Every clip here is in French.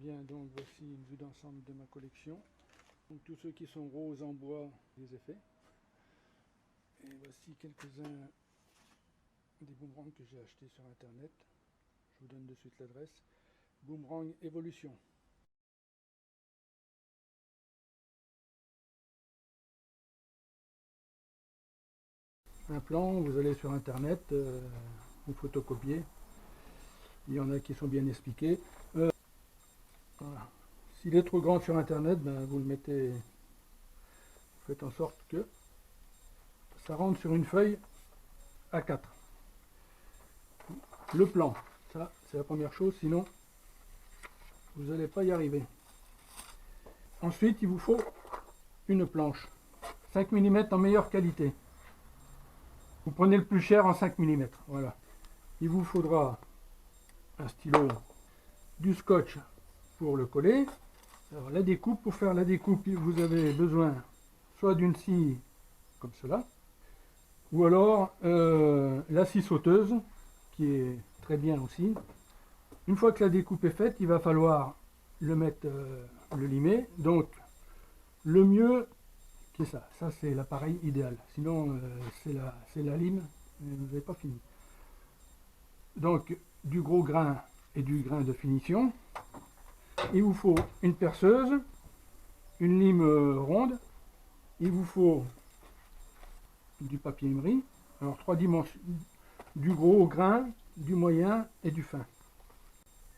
Bien, donc voici une vue d'ensemble de ma collection. Donc tous ceux qui sont roses en bois, je les ai faits. Et voici quelques-uns des boomerangs que j'ai achetés sur internet. Je vous donne de suite l'adresse. Boomerang Evolution. Un plan, vous allez sur internet, vous photocopiez. Il y en a qui sont bien expliqués. Voilà. S'il est trop grand sur internet, ben, vous le mettez, vous faites en sorte que ça rentre sur une feuille A4. Le plan, ça c'est la première chose, sinon vous n'allez pas y arriver. Ensuite, il vous faut une planche, 5 mm en meilleure qualité. Vous prenez le plus cher en 5 mm, voilà. Il vous faudra un stylo, du scotch pour le coller. Alors la découpe, pour faire la découpe, vous avez besoin soit d'une scie comme cela, ou alors la scie sauteuse, qui est très bien aussi. Une fois que la découpe est faite, il va falloir le mettre, le limer. Donc le mieux, c'est ça. Ça c'est l'appareil idéal. Sinon c'est la lime, vous n'avez pas fini. Donc du gros grain et du grain de finition. Il vous faut une perceuse, une lime ronde. Il vous faut du papier emery. Alors 3 dimensions, du gros grain, du moyen et du fin.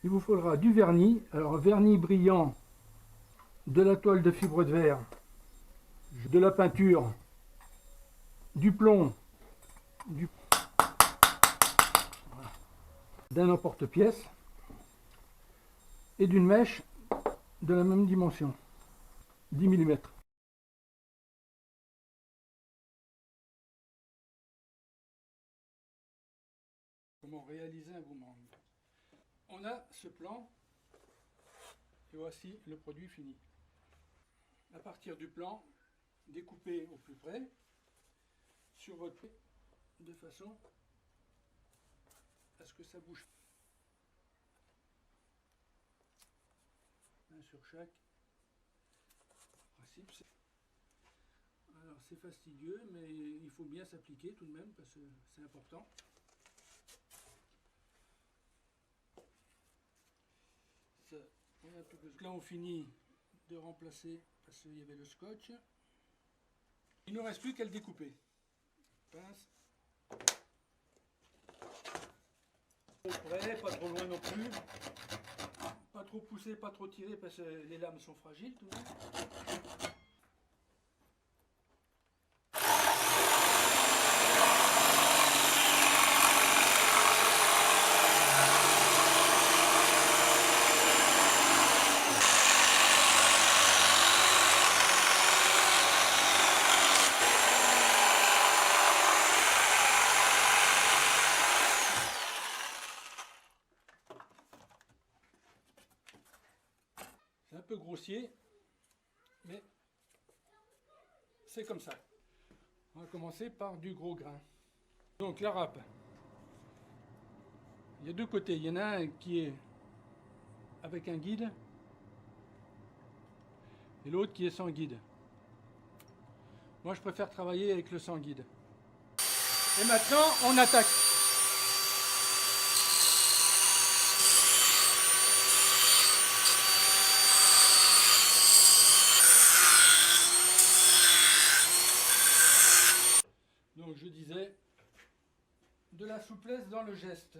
Il vous faudra du vernis, alors vernis brillant, de la toile de fibre de verre, de la peinture, du plomb, d'un emporte-pièce et d'une mèche de la même dimension, 10 mm. Comment réaliser un boomerang? On a ce plan et voici le produit fini. À partir du plan, découpé au plus près sur votre pied de façon à ce que ça bouge. Un sur chaque. Principe. Alors c'est fastidieux, mais il faut bien s'appliquer tout de même parce que c'est important. Ça, là on finit de remplacer parce qu'il y avait le scotch. Il ne nous reste plus qu'à le découper. Pince. Trop près, pas trop loin non plus. Pas trop pousser, pas trop tirer parce que les lames sont fragiles tout de même. C'est un peu grossier, mais c'est comme ça. On va commencer par du gros grain. Donc la râpe. Il y a deux côtés. Il y en a un qui est avec un guide et l'autre qui est sans guide. Moi je préfère travailler avec le sans guide. Et maintenant on attaque. Donc je disais, de la souplesse dans le geste.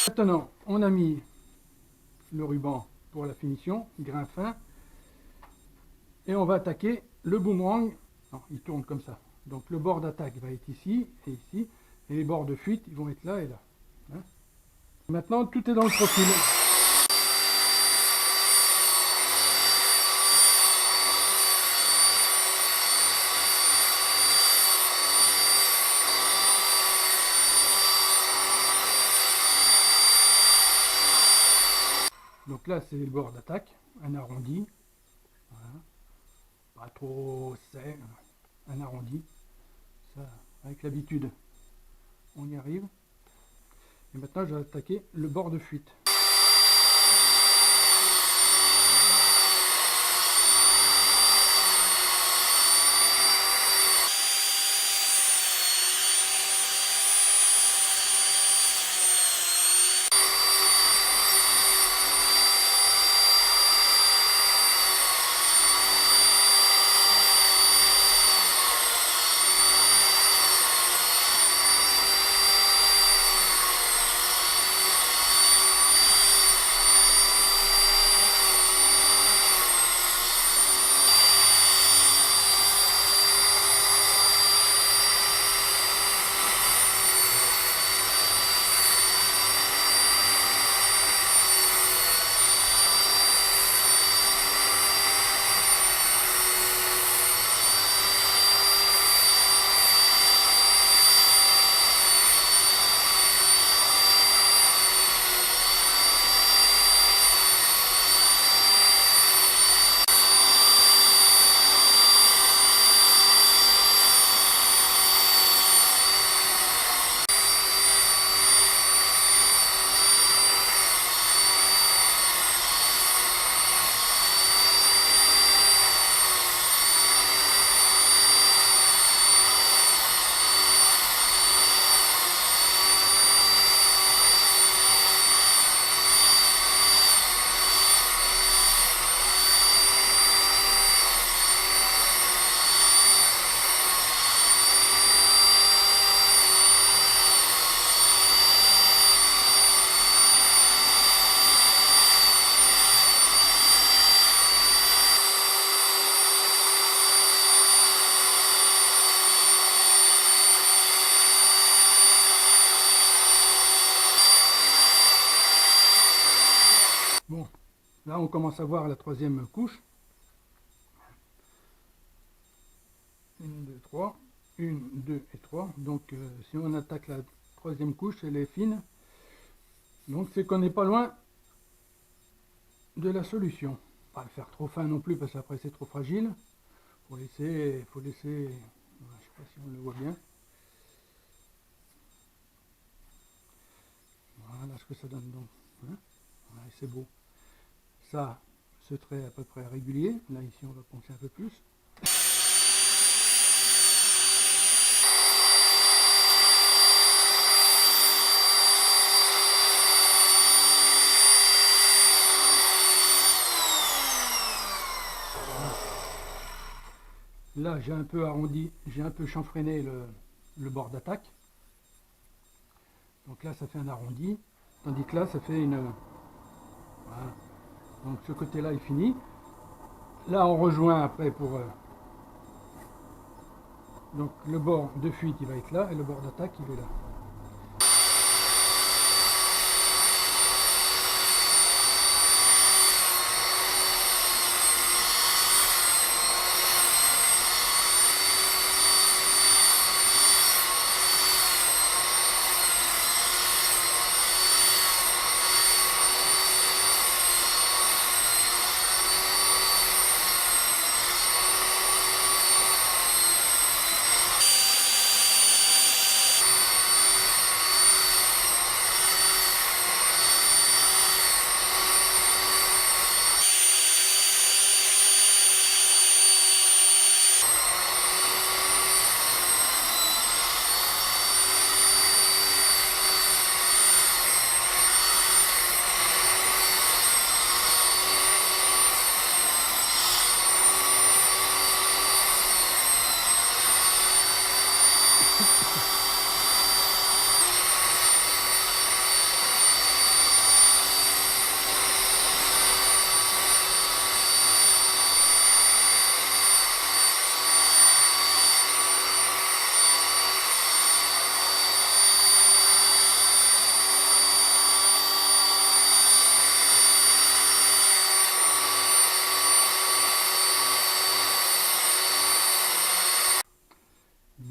Maintenant, on a mis le ruban pour la finition, grain fin. Et on va attaquer le boomerang. Non, il tourne comme ça. Donc le bord d'attaque va être ici et ici. Et les bords de fuite, ils vont être là et là. Hein? Maintenant, tout est dans le profil. Donc là, c'est le bord d'attaque, un arrondi. Voilà. Pas trop serré, un arrondi. Ça, avec l'habitude, on y arrive. Et maintenant, je vais attaquer le bord de fuite. Bon, là on commence à voir la troisième couche. 1, 2, 3. 1, 2 et 3. Donc si on attaque la troisième couche, elle est fine. Donc c'est qu'on n'est pas loin de la solution. Pas le faire trop fin non plus parce qu'après c'est trop fragile. Faut laisser, je sais pas si on le voit bien. Voilà ce que ça donne donc. Hein, voilà, c'est beau. Ça, ce trait à peu près régulier. Là ici on va poncer un peu plus. Là, j'ai un peu arrondi, j'ai un peu chanfreiné le bord d'attaque. Donc là, ça fait un arrondi, tandis que là, ça fait une... Voilà. Donc ce côté-là est fini. Là, on rejoint après pour... Donc le bord de fuite, il va être là, et le bord d'attaque, il est là.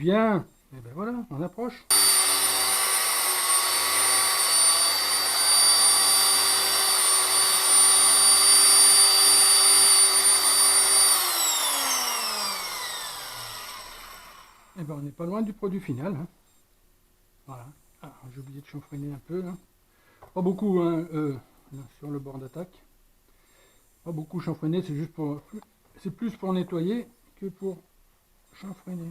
Bien. Et ben voilà, on approche. Et ben on n'est pas loin du produit final, hein. Voilà. Ah, j'ai oublié de chanfreiner un peu, là. Pas beaucoup, hein, là, sur le bord d'attaque. Pas beaucoup chanfreiner, c'est juste pour... C'est plus pour nettoyer que pour chanfreiner.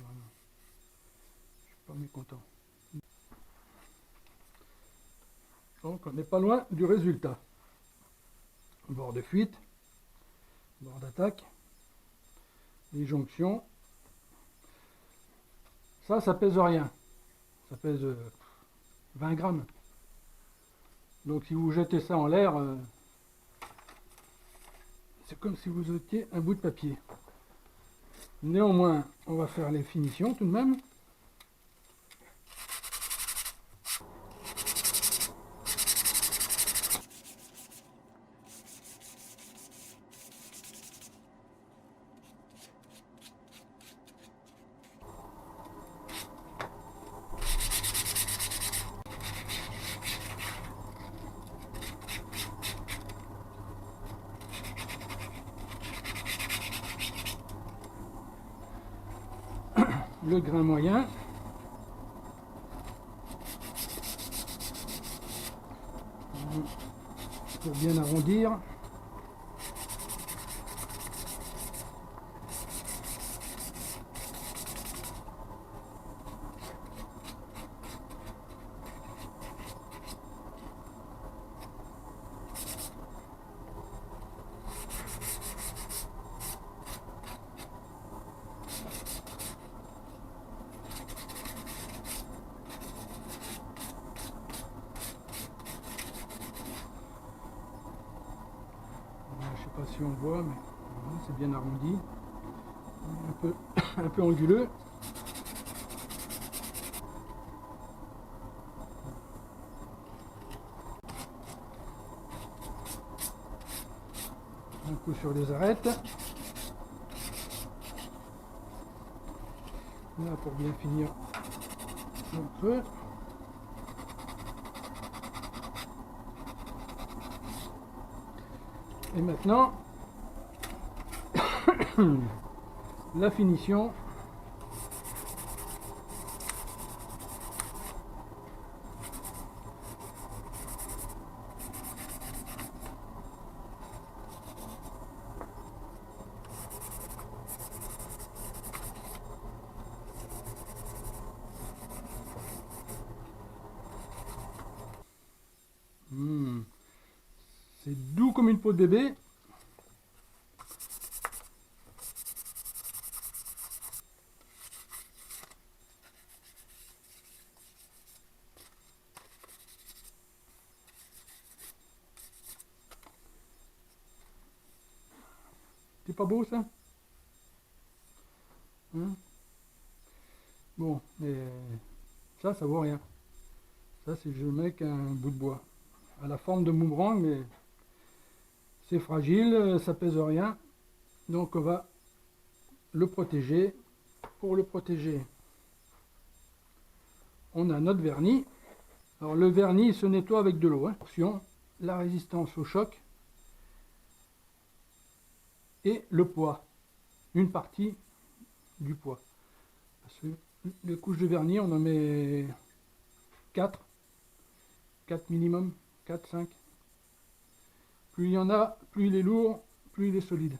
Voilà. Je suis pas mécontent. Donc on n'est pas loin du résultat. Bord de fuite, bord d'attaque, les jonctions. Ça pèse rien. Ça pèse 20 grammes. Donc si vous jetez ça en l'air, c'est comme si vous jetiez un bout de papier. Néanmoins, on va faire les finitions tout de même. Le grain moyen. Pour bien arrondir. Je sais pas si on voit, mais c'est bien arrondi. Un peu anguleux. Un coup sur les arêtes. Là pour bien finir le creux. Et maintenant, la finition. C'est doux comme une peau de bébé. C'est pas beau ça, hein? Bon, mais ça vaut rien. Ça, c'est je mets qu'un bout de bois. À la forme de boomerang, mais c'est fragile, ça pèse rien. Donc on va le protéger. Pour le protéger, on a notre vernis. Alors le vernis se nettoie avec de l'eau, hein. Attention, la résistance au choc et le poids. Une partie du poids. Parce que les couches de vernis, on en met 4 minimum, 4, 5. Plus il y en a, plus il est lourd, plus il est solide.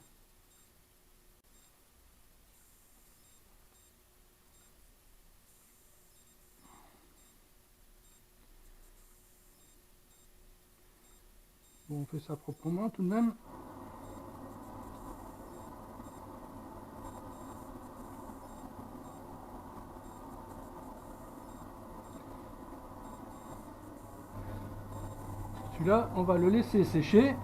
Bon, on fait ça proprement tout de même. Celui-là, on va le laisser sécher.